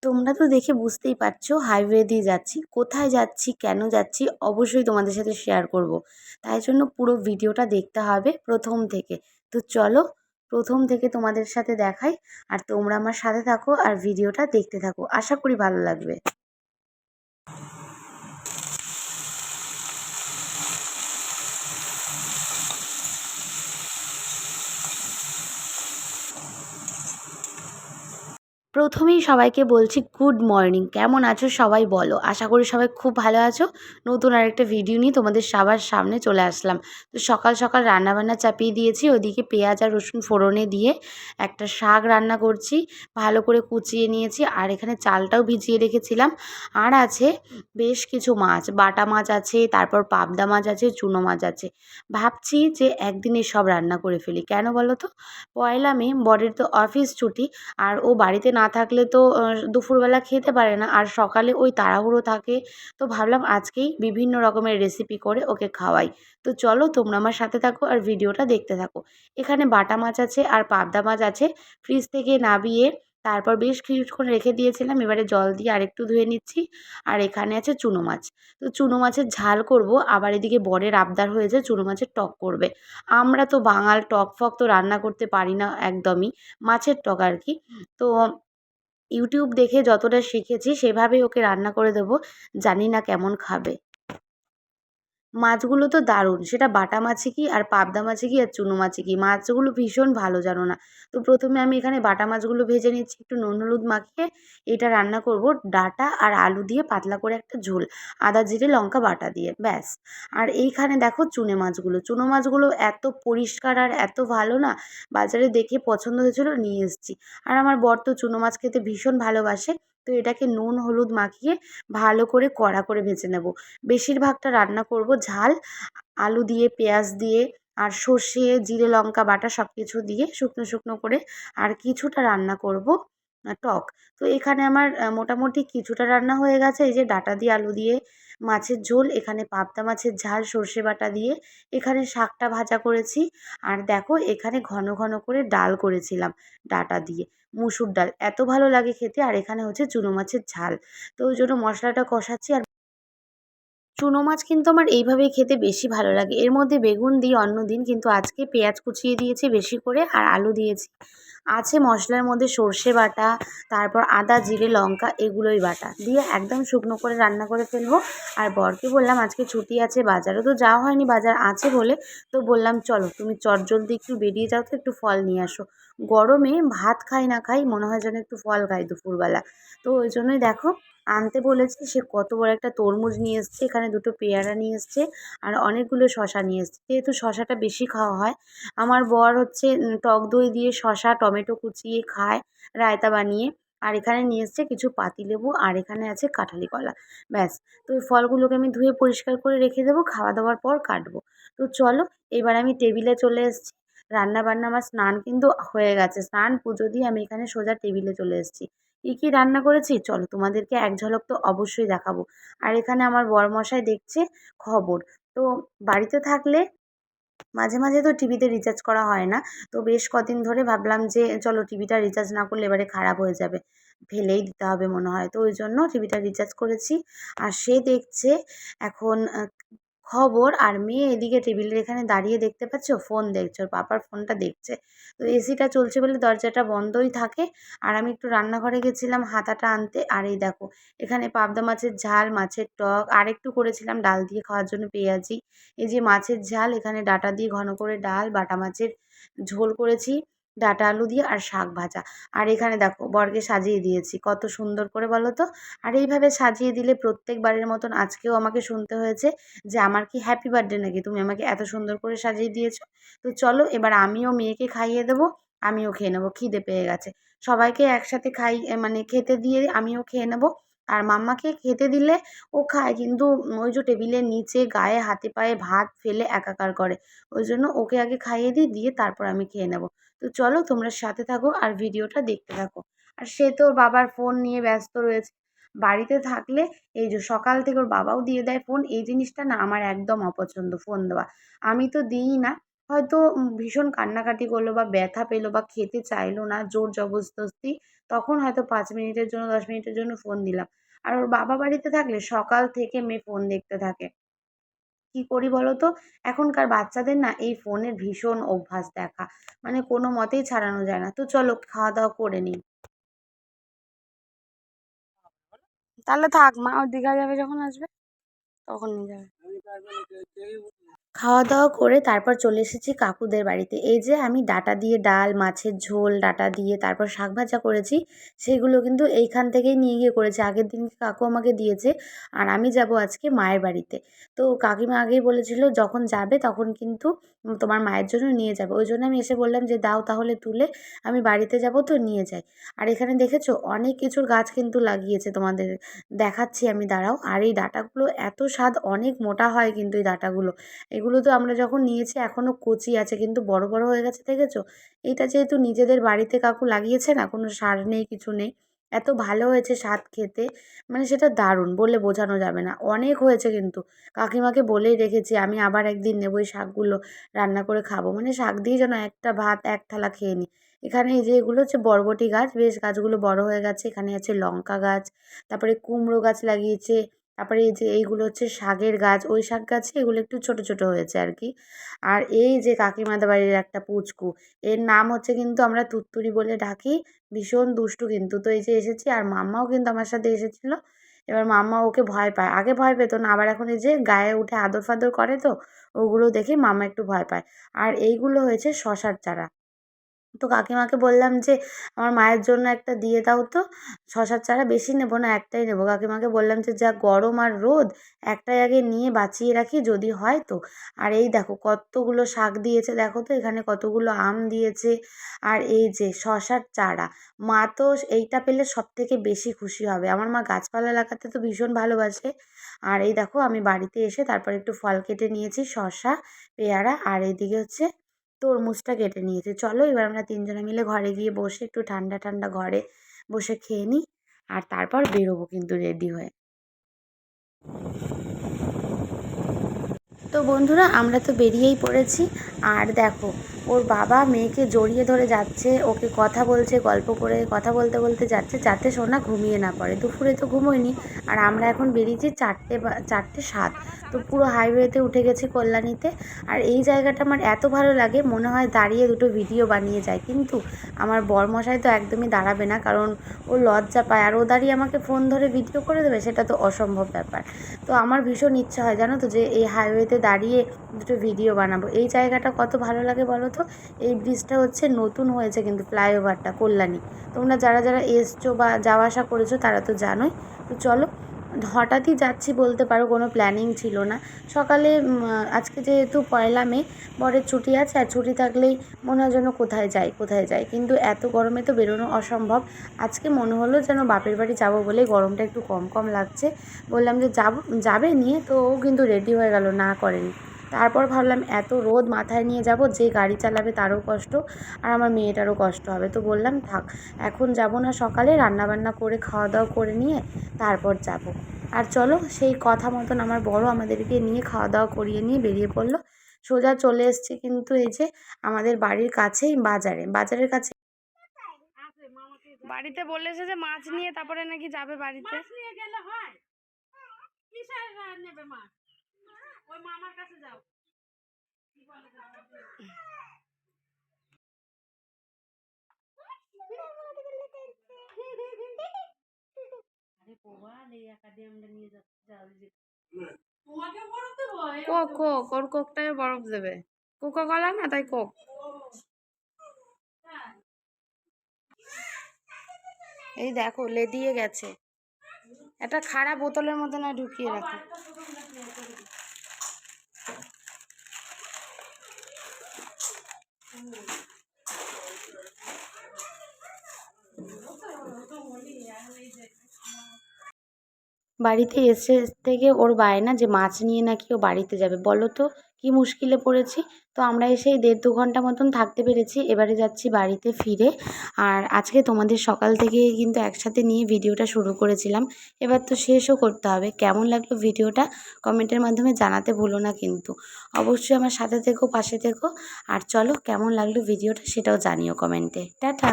তোমরা তো দেখে বুঝতেই পারছো হাইওয়ে দিয়ে যাচ্ছি। কোথায় যাচ্ছি, কেন যাচ্ছি অবশ্যই তোমাদের সাথে শেয়ার করব। তাই জন্য পুরো ভিডিওটা দেখতে হবে প্রথম থেকে। তো চলো প্রথম থেকে তোমাদের সাথে দেখাই, আর তোমরা আমার সাথে থাকো আর ভিডিওটা দেখতে থাকো। আশা করি ভালো লাগবে। প্রথমেই সবাইকে বলছি গুড মর্নিং। কেমন আছো সবাই বলো? আশা করি সবাই খুব ভালো আছো। নতুন আরেকটা ভিডিও নিয়ে তোমাদের সবার সামনে চলে আসলাম। তো সকাল সকাল রান্নাবান্না চাপিয়ে দিয়েছি। ওদিকে পেঁয়াজ আর রসুন ফোড়নে দিয়ে একটা শাক রান্না করছি, ভালো করে কুচিয়ে নিয়েছি। আর এখানে চালটাও ভিজিয়ে রেখেছিলাম। আর আছে বেশ কিছু মাছ, বাটা মাছ আছে, তারপর পাবদা মাছ আছে, চুনো মাছ আছে। ভাবছি যে একদিনে সব রান্না করে ফেলি। কেন বলো তো? পয়লা মে বরের তো অফিস ছুটি, আর ও বাড়িতে না থাকলে তো দুপুরবেলা খেতে পারে না, আর সকালে ওই তাড়াহুড়ো থাকে। তো ভাবলাম আজকেই বিভিন্ন রকমের রেসিপি করে ওকে খাওয়াই। তো চলো তোমরা আমার সাথে থাকো আর ভিডিওটা দেখতে থাকো। এখানে বাটা মাছ আছে আর পাবদা মাছ আছে, ফ্রিজ থেকে নামিয়ে তারপর বেশ কিছুক্ষণ রেখে দিয়েছিলাম। এবারে জল দিয়ে আরেকটু ধুয়ে নিচ্ছি। আর এখানে আছে চুনো মাছ। তো চুনো মাছের ঝাল করব, আবার এদিকে বরের আবদার হয়েছে চুনো মাছের টক করবে। আমরা তো বাঙাল, টক ফক তো রান্না করতে পারি না একদমই, মাছের টক আর কি। তো ইউটিউব দেখে যতটা শিখেছি সেভাবেই ওকে রান্না করে দেবো। জানি না কেমন খাবে। মাছগুলো তো দারুণ, সেটা বাটা মাছে কি আর পাবদা মাছে কি আর চুনো মাছে কি, মাছগুলো ভীষণ ভালো জানো না। তো প্রথমে আমি এখানে বাটা মাছগুলো ভেজে নিচ্ছি একটু নুন হলুদ মাখিয়ে। এটা রান্না করব ডাঁটা আর আলু দিয়ে পাতলা করে একটা ঝোল, আদা জিরে লঙ্কা বাটা দিয়ে, ব্যাস। আর এইখানে দেখো চুনো মাছগুলো এত পরিষ্কার আর এত ভালো না, বাজারে দেখে পছন্দ হয়েছিল নিয়ে এসেছি। আর আমার বর তো চুনো মাছ খেতে ভীষণ ভালোবাসে। তো এটাকে নুন হলুদ মাখিয়ে ভালো করে কড়া করে ভেজে নেব। বেশিরভাগটা রান্না করব ঝাল, আলু দিয়ে, পেঁয়াজ দিয়ে, আর সর্ষে জিরে লঙ্কা বাটা সব কিছু দিয়ে শুকনো শুকনো করে। আর কিছুটা রান্না করব টক। তো এখানে আমার মোটামুটি কিছুটা রান্না হয়ে গেছে। এই যে ডাঁটা দিয়ে আলু দিয়ে মাছের ঝোল, এখানে পাবদা মাছের ঝাল সর্ষে বাটা দিয়ে, এখানে শাকটা ভাজা করেছি। আর দেখো এখানে ঘন ঘন করে ডাল করেছিলাম ডাঁটা দিয়ে, মুসুর ডাল এত ভালো লাগে খেতে। আর এখানে হচ্ছে চুনো মাছের ঝাল। তো ওই জন্য মশলাটা কষাচ্ছি। আর চুনো মাছ কিন্তু আমার এইভাবেই খেতে বেশি ভালো লাগে। এর মধ্যে বেগুন দিই অন্য দিন, কিন্তু আজকে পেঁয়াজ কুচিয়ে দিয়েছি বেশি করে আর আলু দিয়েছি। আছে মশলার মধ্যে সর্ষে বাটা, তারপর আদা জিরে লঙ্কা এগুলোই বাটা দিয়ে একদম শুকনো করে রান্না করে ফেলবো। আর বরকে বললাম আজকে ছুটি আছে, বাজারে তো যাওয়া হয়নি, বাজার আছে বলে। তো বললাম চলো তুমি চটজলদি একটু বেরিয়ে যাও, তো একটু ফল নিয়ে আসো। গরমে ভাত খাই না খাই মনে হয় যেন একটু ফল খাই দুপুরবেলা। তো ওই জন্যই দেখো আনতে বলেছি। সে কত বড় একটা তরমুজ নিয়ে এসছে, এখানে দুটো পেয়ারা নিয়ে এসছে, আর অনেকগুলো শশা নিয়ে এসছে। যেহেতু শশাটা বেশি খাওয়া হয়, আমার বর হচ্ছে টক দই দিয়ে শশা টমেটো কুচিয়ে খায় রায়তা বানিয়ে। আর এখানে নিয়ে এসছে কিছু পাতিলেবু, আর এখানে আছে কাঁঠালি কলা, ব্যাস। তো ওই ফলগুলোকে আমি ধুয়ে পরিষ্কার করে রেখে দেবো, খাওয়া দাওয়ার পর কাটবো। তো চলো এবার আমি টেবিলে চলে এসেছি। রান্না বান্না আমার স্নান কিন্তু হয়ে গেছে, স্নান পুজো দিয়ে আমি এখানে সোজা টেবিলে চলে এসেছি। কী কী রান্না করেছি চলো তোমাদেরকে এক ঝলক তো অবশ্যই দেখাবো। আর এখানে আমার বরমশাই দেখছে খবর। তো বাড়িতে থাকলে মাঝে মাঝে তো টিভিতে রিচার্জ করা হয় না। তো বেশ কদিন ধরে ভাবলাম যে চলো টিভিটা রিচার্জ না করলে এবারে খারাপ হয়ে যাবে, ফেলেই দিতে হবে মনে হয়। তো ওই জন্য টিভিটা রিচার্জ করেছি। আর সে দেখছে এখন খবর, আর মেয়ে এদিকে টেবিলের এখানে দাঁড়িয়ে দেখতে পাচ্ছ ফোন দেখছে, ওর পাপার ফোনটা দেখছে। তো এসিটা চলছে বলে দরজাটা বন্ধই থাকে। আর আমি একটু রান্নাঘরে গেছিলাম হাতাটা আনতে। আর এই দেখো এখানে পাবদা মাছের ঝাল, মাছের টক, আর একটু করেছিলাম ডাল দিয়ে খাওয়ার জন্য পেঁয়াজি। এই যে মাছের ঝাল, এখানে ডাঁটা দিয়ে ঘন করে ডাল, বাটা মাছের ঝোল করেছি ডাঁটা আলু দিয়ে, আর শাক ভাজা। আর এখানে দেখো বরকে সাজিয়ে দিয়েছি কত সুন্দর করে বলো তো। আর এইভাবে সাজিয়ে দিলে প্রত্যেকবারের মতন আজকেও আমাকে শুনতে হয়েছে যে আমার কি হ্যাপি বার্থডে নাকি, তুমি আমাকে এত সুন্দর করে সাজিয়ে দিয়েছো। তো চলো এবার আমিও মেয়েকে খাইয়ে দেবো, আমিও খেয়ে নেবো, খিদে পেয়ে গেছে। সবাইকে একসাথে মানে খেতে দিয়ে আমিও খেয়ে নেবো। আর মাম্মাকে খেতে দিলে ও খায়, কিন্তু ওই যে টেবিলের নিচে গায়ে হাতে পায়ে ভাত ফেলে একাকার করে। ওই জন্য ওকে আগে খাইয়ে দিই, দিয়ে তারপর আমি খেয়ে নেবো। তো চলো তোমরা সাথে থাকো আর ভিডিওটা দেখতে থাকো। আর সে তো ওর বাবার ফোন নিয়ে ব্যস্ত রয়েছে। বাড়িতে থাকলে এই যে সকাল থেকে ওর বাবাও দিয়ে দেয় ফোন, এই জিনিসটা না আমার একদম অপছন্দ ফোন দেওয়া। আমি তো দিই না, হয়তো ভীষণ কান্নাকাটি করলো বা ব্যথা পেলো বা খেতে চাইলো না জোর জবরদস্তি, তখন হয়তো ৫ মিনিটের জন্য ১০ মিনিটের জন্য ফোন দিলাম। আর ওর বাবা বাড়িতে থাকলে সকাল থেকে মেয়ে ফোন দেখতে থাকে। কি করি বলো তো? এখনকার বাচ্চাদের না এই ফোনের ভীষণ অভ্যাস দেখা। মানে কোনো মতেই ছাড়ানো যায় না। তো চলো খাওয়া-দাওয়া করে নিই। তাহলে থাক, মা ওই দীঘা যাবে যখন আসবে তখন নিয়ে যাবে। খাওয়া-দাওয়া করে তারপর চলে এসেছি কাকুদের বাড়িতে। এই যে আমি ডাঁটা দিয়ে ডাল, মাছের ঝোল, ডাঁটা দিয়ে তারপর শাক ভাজা করেছি, সেগুলো কিন্তু এইখান থেকেই নিয়ে গিয়ে করেছি। আগের দিনকে কাকু আমাকে দিয়েছে। আর আমি যাবো আজকে মায়ের বাড়িতে। তো কাকিমা আগেই বলেছিল যখন যাবে তখন কিন্তু তোমার মায়ের জন্য নিয়ে যাবে। ওইজন্য আমি এসে বললাম যে দাও তাহলে তুলে, আমি বাড়িতে যাবো তো নিয়ে যাই। আর এখানে দেখেছো অনেক কিছুর গাছ কিন্তু লাগিয়েছে, তোমাদের দেখাচ্ছি আমি, দাঁড়াও। আর এই ডাঁটাগুলো এত স্বাদ, অনেক মোটা হয় কিন্তু এই ডাঁটাগুলো। এগুলো তো আমরা যখন নিয়েছি এখনও কচি আছে, কিন্তু বড় বড় হয়ে গেছে, দেখেছো? এটা যেহেতু নিজেদের বাড়িতে কাকু লাগিয়েছে না, কোনো সার নেই কিছু নেই, এত ভালো হয়েছে স্বাদ খেতে, মানে সেটা দারুণ, বলে বোঝানো যাবে না। অনেক হয়েছে কিন্তু, কাকিমাকে বলেই রেখেছি আমি আবার একদিন নেবো এই শাকগুলো রান্না করে খাবো, মানে শাক দিয়ে যেন একটা ভাত এক থালা খেয়ে নিই। এখানে এই যে এগুলো হচ্ছে বরবটি গাছ, বেশ গাছগুলো বড় হয়ে গেছে। এখানে আছে লঙ্কা গাছ, তারপরে কুমড়ো গাছ লাগিয়েছে, তারপরে এই যে এইগুলো হচ্ছে শাকের গাছ, ওই শাক গাছে এগুলো একটু ছোট ছোট হয়েছে আর কি। আর এই যে কাকিমাদের বাড়ির একটা পুচকু, এর নাম হচ্ছে কিন্তু আমরা তুত্তুরি বলে ডাকি, ভীষণ দুষ্টু কিন্তু। তো এই যে এসেছি, আর মাম্মাও কিন্তু আমার সাথে এসেছিল। এবার মাম্মা ওকে ভয় পায়, আগে ভয় পেত না, আবার এখন এই যে গায়ে উঠে আদর ফাদর করে, তো ওগুলো দেখে মাম্মা একটু ভয় পায়। আর এইগুলো হয়েছে শশার চারা। তো কাকিমাকে বললাম যে আমার মায়ের জন্য একটা দিয়ে দাও তো, শশার চারা বেশি নেবো না, একটাই নেবো। কাকিমাকে বললাম যে যা গরম আর রোদ, একটাই আগে নিয়ে বাঁচিয়ে রাখি যদি হয় তো। আর এই দেখো কতগুলো শাক দিয়েছে, দেখো তো এখানে কতগুলো আম দিয়েছে। আর এই যে শশার চারা, মা তো এইটা পেলে সব থেকে বেশি খুশি হবে। আমার মা গাছপালা লাগাতে তো ভীষণ ভালোবাসে। আর এই দেখো আমি বাড়িতে এসে তারপর একটু ফল কেটে নিয়েছি, শশা, পেয়ারা, আর এইদিকে হচ্ছে তরমুজটা কেটে নিয়েছি। চলো এবার আমরা তিনজনে মিলে ঘরে গিয়ে বসে একটু ঠান্ডা ঠান্ডা ঘরে বসে খেয়ে নিই, আর তারপর বেরোবো কিন্তু রেডি হয়ে। তো বন্ধুরা আমরা তো বেরিয়েই পড়েছি। আর দেখো ওর বাবা মেয়েকে জড়িয়ে ধরে যাচ্ছে, ওকে কথা বলছে, গল্প করে কথা বলতে বলতে যাচ্ছে, যাতে সোনা ঘুমিয়ে না পড়ে। দুপুরে তো ঘুমোয়নি। আর আমরা এখন বেরিয়েছি 4:07। তো পুরো হাইওয়েতে উঠে গেছি কল্যাণীতে। আর এই জায়গাটা আমার এত ভালো লাগে, মনে হয় দাঁড়িয়ে দুটো ভিডিও বানিয়ে যায়, কিন্তু আমার বরমশাই তো একদমই দাঁড়াবে না, কারণ ও লজ্জা পায়। আর ও দাঁড়িয়ে আমাকে ফোন ধরে ভিডিও করে দেবে, সেটা তো অসম্ভব ব্যাপার। তো আমার ভীষণ ইচ্ছা হয় জানো তো, যে এই হাইওয়েতে দাঁড়িয়ে দুটো ভিডিও বানাবো। এই জায়গাটা কত ভালো লাগে বলো তো। এই ব্রিজটা হচ্ছে নতুন হয়েছে কিন্তু, ফ্লাইওভারটা কল্যাণী। তোমরা যারা যারা এসছো বা যাওয়া আসা করেছো তারা তো জানোই। তো চলো, হঠাৎই যাচ্ছি বলতে পারো, কোনো প্ল্যানিং ছিল না। সকালে আজকে যেহেতু 1 মে, বরের ছুটি আছে, আর ছুটি থাকলেই মনে হয় যেন কোথায় যাই কোথায় যাই, কিন্তু এত গরমে তো বেরোনো অসম্ভব। আজকে মনে হলো যেন বাপের বাড়ি যাব বলে, গরমটা একটু কম কম লাগছে। বললাম যে যাবে নিয়ে, তো ও কিন্তু রেডি হয়ে গেল, না করেনি। তারপর ভাবলাম এত রোদ মাথায় নিয়ে যাব, যে গাড়ি চালাবে তারও কষ্ট, আর আমার মেয়েটারও কষ্ট হবে। তো বললাম থাক, এখন যাব না, সকালে রান্নাবান্না করে খাওয়া দাওয়া করে নিয়ে তারপর যাব। আর চলো সেই কথা মতন আমার বড় আমাদেরকে নিয়ে খাওয়া দাওয়া করিয়ে নিয়ে বেরিয়ে পড়লো। সোজা চলে এসেছি কিন্তু এই যে আমাদের বাড়ির কাছেই বাজারের কাছে। বাড়িতে বলেছে যে মাছ নিয়ে তারপরে নাকি যাবে বাড়িতে। নিয়ে গেলে হয়, কিসের নেবে মাছ? ওই মামার কাছে যাও। আরে প্রবাল এই একাডে আমরা নিয়ে যাচ্ছি। তোমাকে বরফ দেবো? কোক ওর কোকটায় বরফ দেবে। কোকা কলা না, তাই কোক। এই দেখো লেদিয়ে গেছে, একটা খারাপ বোতলের মধ্যে না ঢুকিয়ে রাখো। বাড়িতে এসে থেকে ওর বায়না যে মাছ নিয়ে নাকি ও বাড়িতে যাবে। বলো তো কি মুশকিলে পড়েছি। তো আমরা এসে 1.5-2 ঘন্টা মতন থাকতে পেরেছি। এবারে যাচ্ছি বাড়িতে ফিরে। আর আজকে তোমাদের সকাল থেকে কিন্তু একসাথে নিয়ে ভিডিওটা শুরু করেছিলাম, এবার তো শেষও করতে হবে। কেমন লাগলো ভিডিওটা কমেন্টের মাধ্যমে জানাতে ভুলো না কিন্তু। অবশ্যই আমার সাথে থেকো, পাশে থেকো। আর চলো, কেমন লাগলো ভিডিওটা সেটাও জানিও কমেন্টে। টাটা।